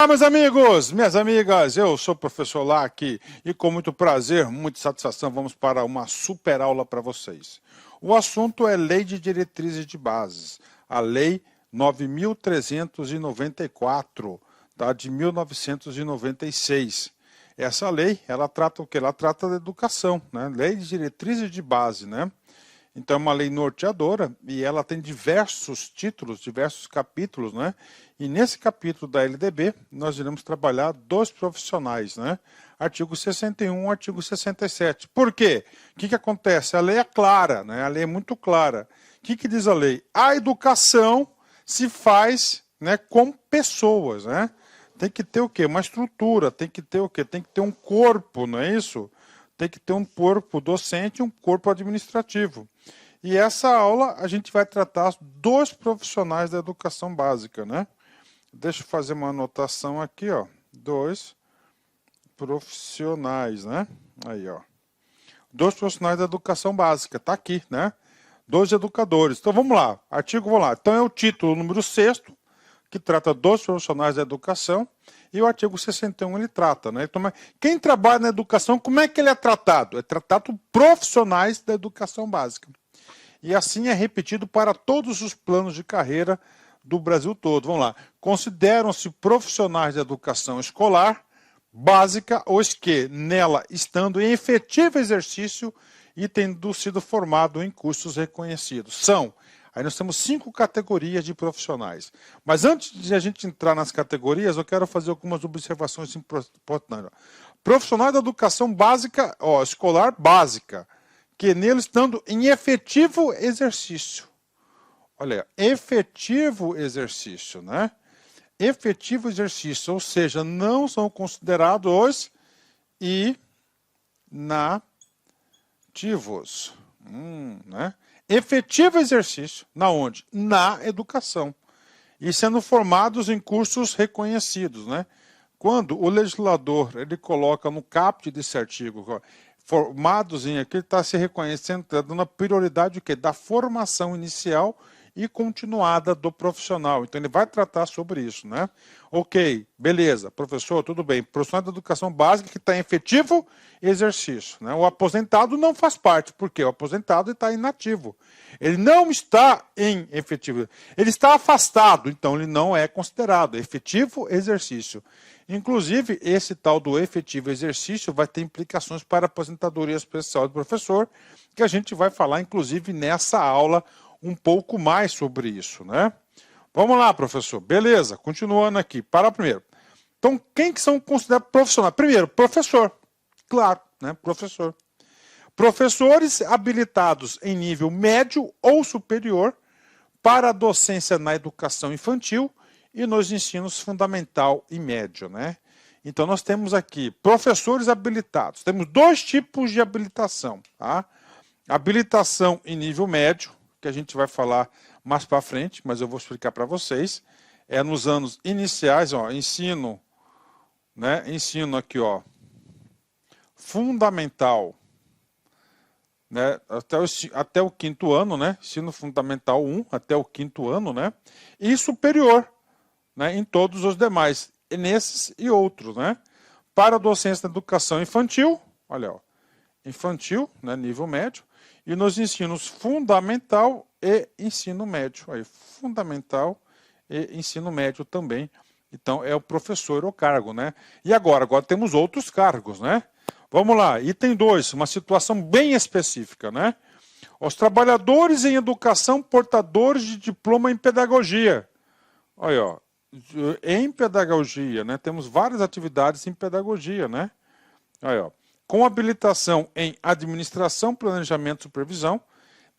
Olá, meus amigos, minhas amigas, eu sou o professor Lac e com muito prazer, muita satisfação, vamos para uma super aula para vocês. O assunto é Lei de Diretrizes de Bases, a Lei 9.394, tá, de 1996. Essa lei, ela trata o quê? Ela trata da educação, né? Lei de Diretrizes de Base, né? Então é uma lei norteadora e ela tem diversos títulos, diversos capítulos, né? E nesse capítulo da LDB nós iremos trabalhar dois profissionais, né? Artigo 61 e artigo 67. Por quê? O que acontece? A lei é clara, né? A lei é muito clara. O que diz a lei? A educação se faz, né, com pessoas, né? Tem que ter o quê? Uma estrutura, tem que ter o quê? Tem que ter um corpo, não é isso? Tem que ter um corpo docente e um corpo administrativo. E essa aula a gente vai tratar dois profissionais da educação básica, né? Deixa eu fazer uma anotação aqui, ó. Dois profissionais, né? Aí, ó. Dois profissionais da educação básica, tá aqui, né? Dois educadores. Então vamos lá, vamos lá. Então é o título número 6º, que trata dos profissionais da educação, e o artigo 61 ele trata, né? Então, quem trabalha na educação, como é que ele é tratado? É tratado por profissionais da educação básica. E assim é repetido para todos os planos de carreira do Brasil todo. Vamos lá. Consideram-se profissionais da educação escolar, básica, os que nela estando em efetivo exercício e tendo sido formado em cursos reconhecidos. São, aí nós temos 5 categorias de profissionais. Mas antes de a gente entrar nas categorias, eu quero fazer algumas observações importantes. Profissionais da educação básica, escolar básica, que nele estando em efetivo exercício. Olha, efetivo exercício, né? Efetivo exercício, ou seja, não são considerados os inativos. Né? Efetivo exercício, na onde? Na educação. E sendo formados em cursos reconhecidos, né? Quando o legislador ele coloca no caput desse artigo, formados em aqui, ele está se reconhecendo, está dando a prioridade o quê? Da formação inicial e continuada do profissional. Então ele vai tratar sobre isso, né? Ok, beleza, professor, tudo bem. Profissional da educação básica que está em efetivo exercício, né? O aposentado não faz parte, porque o aposentado está inativo. Ele não está em efetivo, ele está afastado, então ele não é considerado efetivo exercício. Inclusive, esse tal do efetivo exercício vai ter implicações para a aposentadoria especial do professor, que a gente vai falar, inclusive, nessa aula um pouco mais sobre isso, né? Vamos lá, professor. Beleza, continuando aqui. Para primeiro. Então, quem que são considerados profissionais? Primeiro, professor. Claro, né? Professor. Professores habilitados em nível médio ou superior para a docência na educação infantil e nos ensinos fundamental e médio, né? Então, nós temos aqui professores habilitados. Temos 2 tipos de habilitação, tá? Habilitação em nível médio, que a gente vai falar mais para frente, mas eu vou explicar para vocês. É nos anos iniciais, ó, ensino, né? Ensino aqui, ó, fundamental, né? Até o 5º ano, né? Ensino fundamental 1 até o 5º ano, né? E superior, né? Em todos os demais, nesses e outros, né? Para a docência da educação infantil, olha, ó, infantil, né? Nível médio. E nos ensinos fundamental e ensino médio. Aí, fundamental e ensino médio também. Então, é o professor o cargo, né? E agora temos outros cargos, né? Vamos lá, item 2, uma situação bem específica, né? Os trabalhadores em educação portadores de diploma em pedagogia. Olha, ó, em pedagogia, né? Temos várias atividades em pedagogia, né? Olha, ó. Com habilitação em administração, planejamento e supervisão,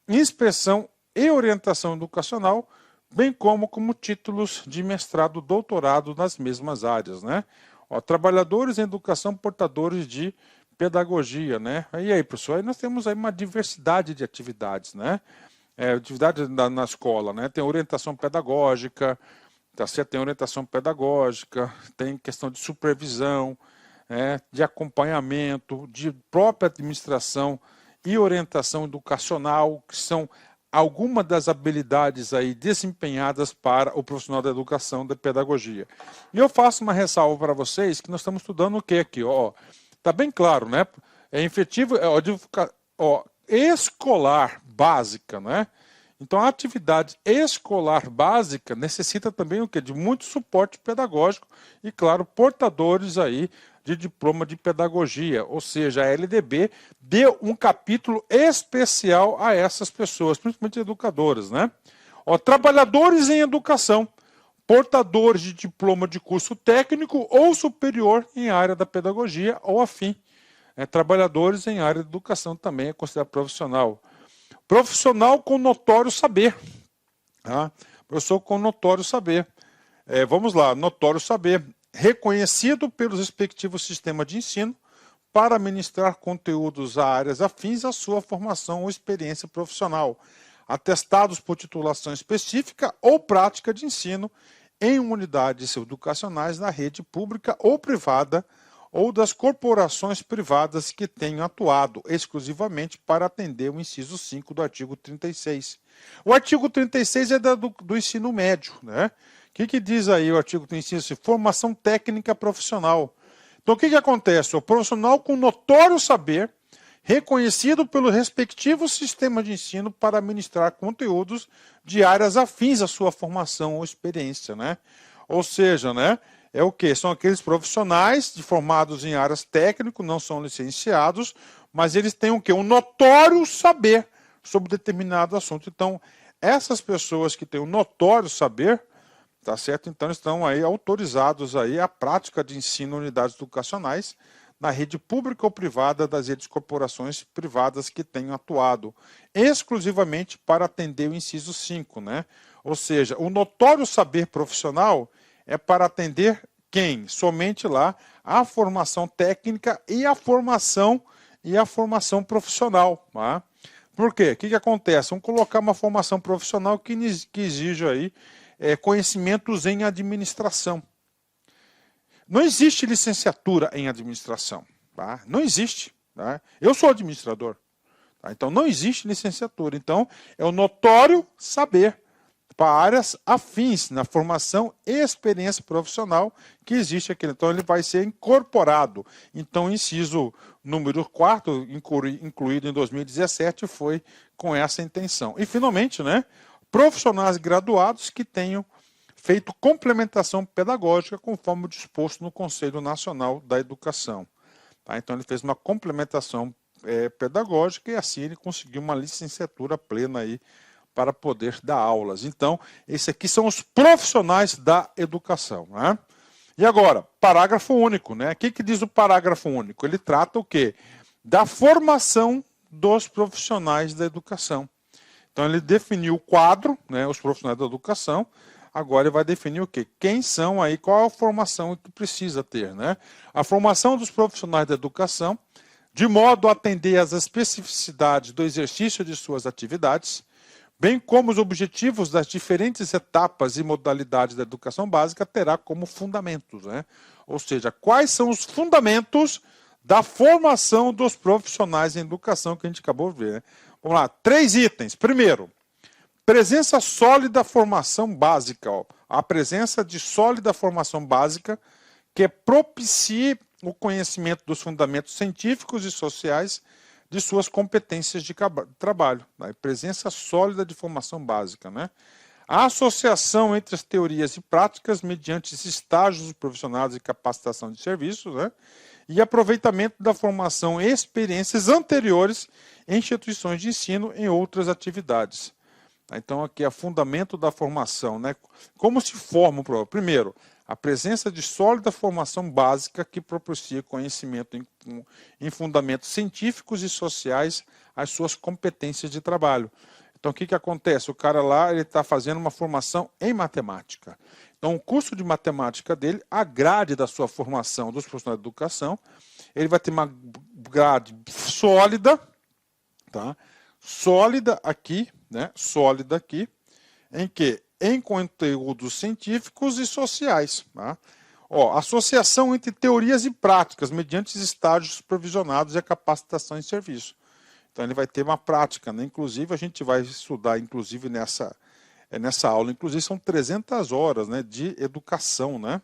inspeção e orientação educacional, bem como títulos de mestrado, doutorado nas mesmas áreas, né? Ó, trabalhadores em educação portadores de pedagogia, né? E aí, professor, aí nós temos aí uma diversidade de atividades, né? Atividade na escola, né? Tem orientação pedagógica, tá certo? Tem orientação pedagógica, tem questão de supervisão, de acompanhamento, de própria administração e orientação educacional, que são alguma das habilidades aí desempenhadas para o profissional da educação, da pedagogia. E eu faço uma ressalva para vocês que nós estamos estudando o que aqui? Está bem claro, né? É efetivo, escolar básica, né? Então, a atividade escolar básica necessita também o quê? De muito suporte pedagógico e, claro, portadores aí de diploma de pedagogia, ou seja, a LDB deu um capítulo especial a essas pessoas, principalmente educadoras, né? Trabalhadores em educação, portadores de diploma de curso técnico ou superior em área da pedagogia ou afim. Trabalhadores em área de educação também é considerado profissional. Profissional com notório saber. Tá? Professor com notório saber. Vamos lá, notório saber. Reconhecido pelos respectivos sistemas de ensino para ministrar conteúdos a áreas afins à sua formação ou experiência profissional. Atestados por titulação específica ou prática de ensino em unidades educacionais na rede pública ou privada ou das corporações privadas que tenham atuado exclusivamente para atender o inciso 5 do artigo 36. O artigo 36 é do ensino médio, né? O que diz aí o artigo 36? Formação técnica profissional. Então, o que acontece? O profissional com notório saber, reconhecido pelo respectivo sistema de ensino para ministrar conteúdos de áreas afins à sua formação ou experiência, né? Ou seja, né? É o quê? São aqueles profissionais formados em áreas técnicas, não são licenciados, mas eles têm o quê? Um notório saber sobre determinado assunto. Então, essas pessoas que têm um notório saber, tá certo? Então, estão aí autorizados aí à prática de ensino em unidades educacionais na rede pública ou privada das redes corporações privadas que tenham atuado exclusivamente para atender o inciso 5, né? Ou seja, o notório saber profissional é para atender quem? Somente lá a formação técnica e a formação profissional. Tá? Por quê? O que acontece? Vamos colocar uma formação profissional que exija aí conhecimentos em administração. Não existe licenciatura em administração. Tá? Não existe. Tá? Eu sou administrador. Tá? Então não existe licenciatura. Então é o notório saber para áreas afins na formação e experiência profissional que existe aqui. Então, ele vai ser incorporado. Então, o inciso número 4, incluído em 2017, foi com essa intenção. E, finalmente, né, profissionais graduados que tenham feito complementação pedagógica conforme disposto no Conselho Nacional da Educação. Tá? Então, ele fez uma complementação pedagógica e, assim, ele conseguiu uma licenciatura plena aí para poder dar aulas. Então, esses aqui são os profissionais da educação. Né? E agora, parágrafo único. Né? O que diz o parágrafo único? Ele trata o quê? Da formação dos profissionais da educação. Então, ele definiu o quadro, né, os profissionais da educação. Agora, ele vai definir o quê? Quem são aí, qual a formação que precisa ter. Né? A formação dos profissionais da educação, de modo a atender às especificidades do exercício de suas atividades, bem como os objetivos das diferentes etapas e modalidades da educação básica, terá como fundamentos. Né? Ou seja, quais são os fundamentos da formação dos profissionais em educação que a gente acabou de ver. Né? Vamos lá, 3 itens. Primeiro, presença sólida formação básica. A presença de sólida formação básica que propicie o conhecimento dos fundamentos científicos e sociais de suas competências de trabalho. Né? Presença sólida de formação básica. Né? A associação entre as teorias e práticas mediante estágios profissionais e capacitação de serviços, né? E aproveitamento da formação e experiências anteriores em instituições de ensino em outras atividades. Então, aqui é fundamento da formação. Né? Como se forma o programa? Primeiro, a presença de sólida formação básica que propicia conhecimento em fundamentos científicos e sociais às suas competências de trabalho. Então, o que acontece? O cara lá está fazendo uma formação em matemática. Então, o curso de matemática dele, a grade da sua formação dos profissionais de educação, ele vai ter uma grade sólida, tá? Sólida aqui, né? Sólida aqui, em que? Em conteúdos científicos e sociais. Tá? Associação entre teorias e práticas, mediante estágios supervisionados e a capacitação em serviço. Então ele vai ter uma prática, né? Inclusive a gente vai estudar, inclusive nessa aula, inclusive são 300 horas, né, de educação, né?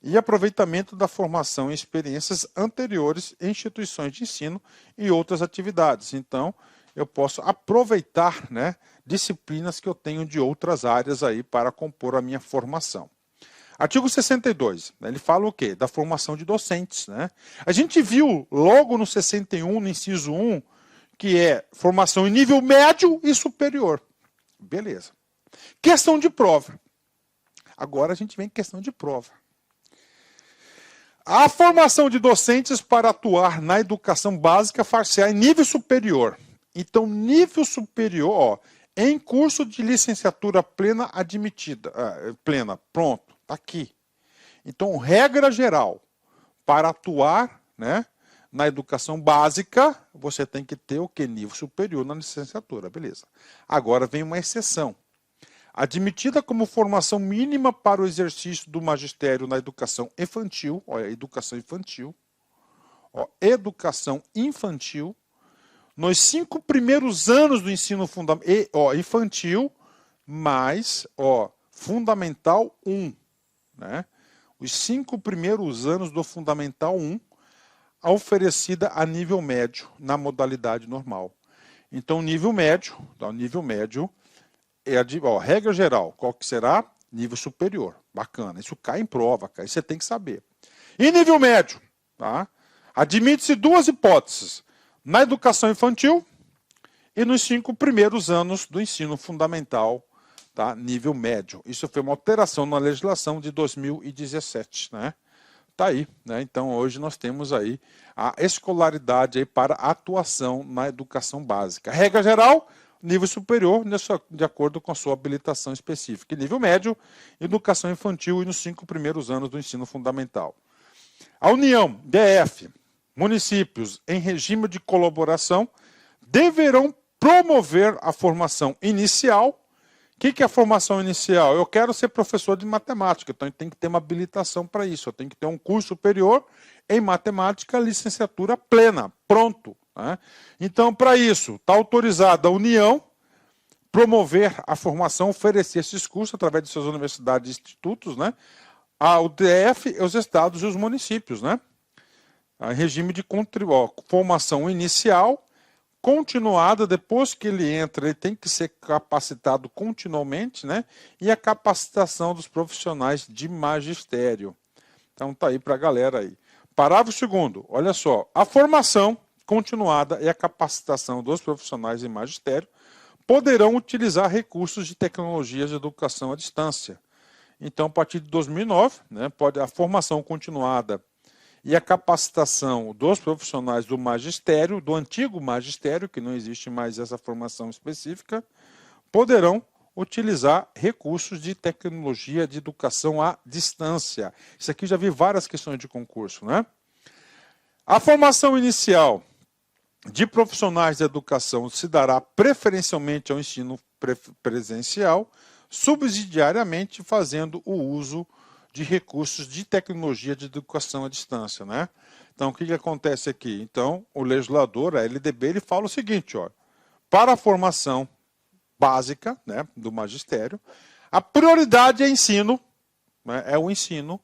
E aproveitamento da formação em experiências anteriores em instituições de ensino e outras atividades. Então, eu posso aproveitar, né, disciplinas que eu tenho de outras áreas aí para compor a minha formação. Artigo 62, né, ele fala o quê? Da formação de docentes, né? A gente viu logo no 61, no inciso 1, que é formação em nível médio e superior. Beleza. Questão de prova. Agora a gente vem em questão de prova. A formação de docentes para atuar na educação básica far-se-á em nível superior. Então, nível superior, ó, em curso de licenciatura plena admitida. Plena, pronto, tá aqui. Então, regra geral, para atuar, né, na educação básica, você tem que ter o que? Nível superior na licenciatura, beleza. Agora vem uma exceção. Admitida como formação mínima para o exercício do magistério na educação infantil, olha, educação infantil, ó, educação infantil, nos 5 primeiros anos do ensino infantil, mais Fundamental 1, né? Os 5 primeiros anos do Fundamental 1, oferecida a nível médio, na modalidade normal. Então, nível médio, é a regra geral, qual que será? Nível superior. Bacana, isso cai em prova, cara, isso você tem que saber. E nível médio, tá? Admite-se 2 hipóteses, na educação infantil e nos 5 primeiros anos do ensino fundamental, tá? Nível médio. Isso foi uma alteração na legislação de 2017, né? Tá aí, né? Então hoje nós temos aí a escolaridade aí para atuação na educação básica. Regra geral, nível superior, de acordo com a sua habilitação específica. E nível médio, educação infantil e nos 5 primeiros anos do ensino fundamental. A União, DF, municípios em regime de colaboração deverão promover a formação inicial. O que é a formação inicial? Eu quero ser professor de matemática, então eu tenho que ter uma habilitação para isso. Eu tenho que ter um curso superior em matemática, licenciatura plena, pronto. Né? Então, para isso, está autorizada a União promover a formação, oferecer esses cursos através de suas universidades e institutos, né? Ao DF, os estados e os municípios, né? Em regime de formação inicial, continuada, depois que ele entra, ele tem que ser capacitado continuamente, né? E a capacitação dos profissionais de magistério. Então tá aí para a galera aí. Parágrafo 2º, olha só, a formação continuada e a capacitação dos profissionais de magistério poderão utilizar recursos de tecnologias de educação à distância. Então, a partir de 2009, né, a formação continuada e a capacitação dos profissionais do magistério, do antigo magistério, que não existe mais essa formação específica, poderão utilizar recursos de tecnologia de educação à distância. Isso aqui já vi várias questões de concurso, né? A formação inicial de profissionais de educação se dará preferencialmente ao ensino presencial, subsidiariamente fazendo o uso de recursos de tecnologia de educação à distância, né? Então, o que acontece aqui? Então, o legislador, a LDB, ele fala o seguinte, ó, para a formação básica, né, do magistério, a prioridade é ensino, né, é o ensino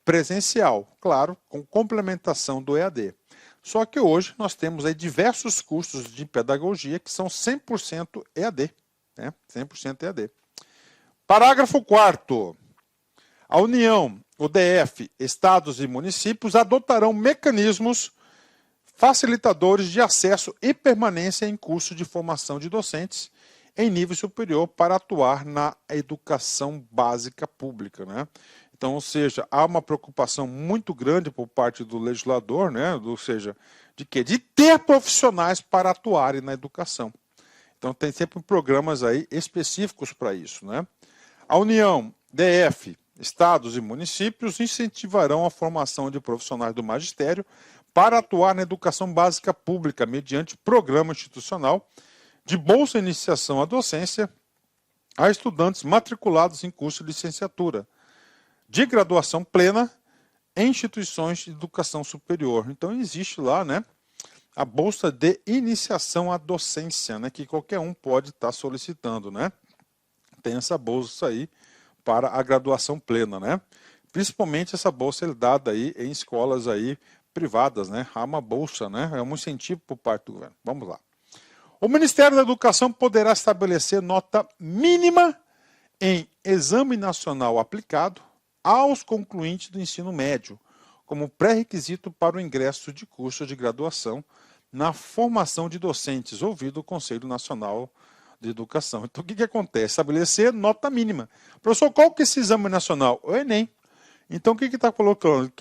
presencial, claro, com complementação do EAD. Só que hoje nós temos aí diversos cursos de pedagogia que são 100% EAD, né? 100% EAD. Parágrafo 4º. A União, o DF, estados e municípios adotarão mecanismos facilitadores de acesso e permanência em cursos de formação de docentes em nível superior para atuar na educação básica pública, né? Então, ou seja, há uma preocupação muito grande por parte do legislador, né? Ou seja, de quê? De ter profissionais para atuarem na educação. Então, tem sempre programas aí específicos para isso, né? A União, DF, estados e municípios incentivarão a formação de profissionais do magistério para atuar na educação básica pública mediante programa institucional de bolsa iniciação à docência a estudantes matriculados em curso de licenciatura de graduação plena em instituições de educação superior. Então, existe lá, né, a bolsa de iniciação à docência, né, que qualquer um pode estar solicitando, né? Tem essa bolsa aí para a graduação plena, né? Principalmente essa bolsa é dada aí em escolas aí privadas, né? Há uma bolsa, né? É um incentivo por parte do governo. Vamos lá. O Ministério da Educação poderá estabelecer nota mínima em exame nacional aplicado aos concluintes do ensino médio, como pré-requisito para o ingresso de curso de graduação na formação de docentes, ouvido o Conselho Nacional de Educação. Então, o que acontece? Estabelecer nota mínima. Professor, qual que é esse exame nacional? O Enem. Então, o que está colocando?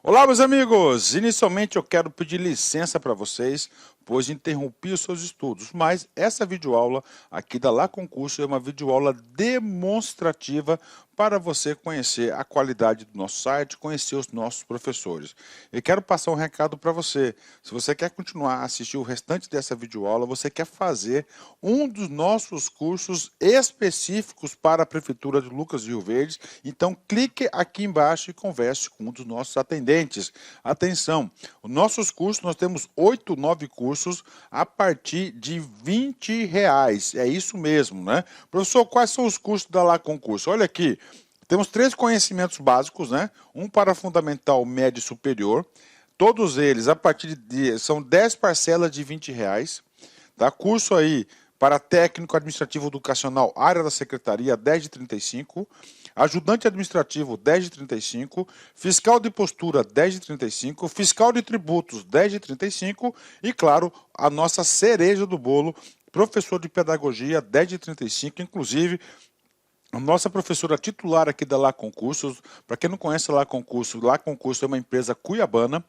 Olá, meus amigos! Inicialmente, eu quero pedir licença para vocês, pois interrompi os seus estudos, mas essa videoaula aqui da Lá Concurso é uma videoaula demonstrativa para você conhecer a qualidade do nosso site, conhecer os nossos professores. Eu quero passar um recado para você. Se você quer continuar a assistir o restante dessa videoaula, você quer fazer um dos nossos cursos específicos para a Prefeitura de Lucas do Rio Verde, então clique aqui embaixo e converse com um dos nossos atendentes. Atenção, os nossos cursos, nós temos 8, 9 cursos a partir de R$20. É isso mesmo, né? Professor, quais são os cursos da Lá Concurso? Olha aqui. Temos 3 conhecimentos básicos, né? Um para fundamental, médio e superior. Todos eles, a partir de... são 10 parcelas de R$20. Tá? Curso aí para técnico administrativo educacional, área da secretaria, 10 de 35. Ajudante administrativo, 10 de 35. Fiscal de postura, 10 de 35. Fiscal de tributos, 10 de 35. E, claro, a nossa cereja do bolo, professor de pedagogia, 10 de 35. Inclusive, a nossa professora titular aqui da Lá Concursos, para quem não conhece a Lá Concurso é uma empresa cuiabana.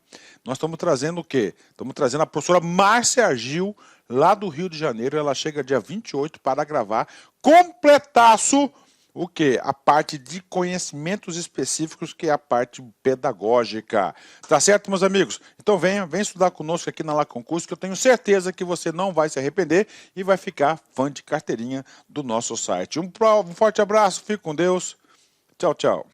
Nós estamos trazendo o quê? Estamos trazendo a professora Márcia Argil, lá do Rio de Janeiro. Ela chega dia 28 para gravar completaço o quê? A parte de conhecimentos específicos, que é a parte pedagógica. Tá certo, meus amigos? Então vem estudar conosco aqui na Lá Concurso, que eu tenho certeza que você não vai se arrepender e vai ficar fã de carteirinha do nosso site. Um forte abraço, fique com Deus. Tchau, tchau.